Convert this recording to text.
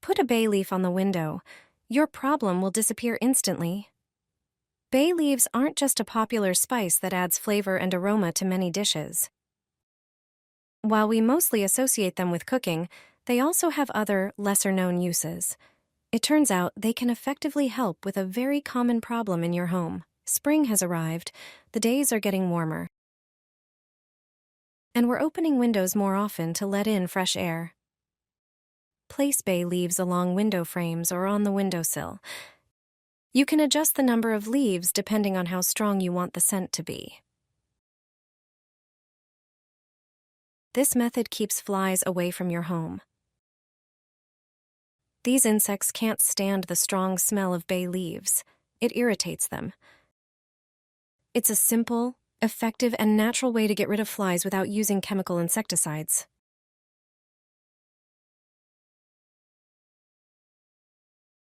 Put a bay leaf on the window. Your problem will disappear instantly. Bay leaves aren't just a popular spice that adds flavor and aroma to many dishes. While we mostly associate them with cooking, they also have other, lesser-known uses. It turns out they can effectively help with a very common problem in your home. Spring has arrived, the days are getting warmer, and we're opening windows more often to let in fresh air. Place bay leaves along window frames or on the windowsill. You can adjust the number of leaves depending on how strong you want the scent to be. This method keeps flies away from your home. These insects can't stand the strong smell of bay leaves. It irritates them. It's a simple, effective, and natural way to get rid of flies without using chemical insecticides.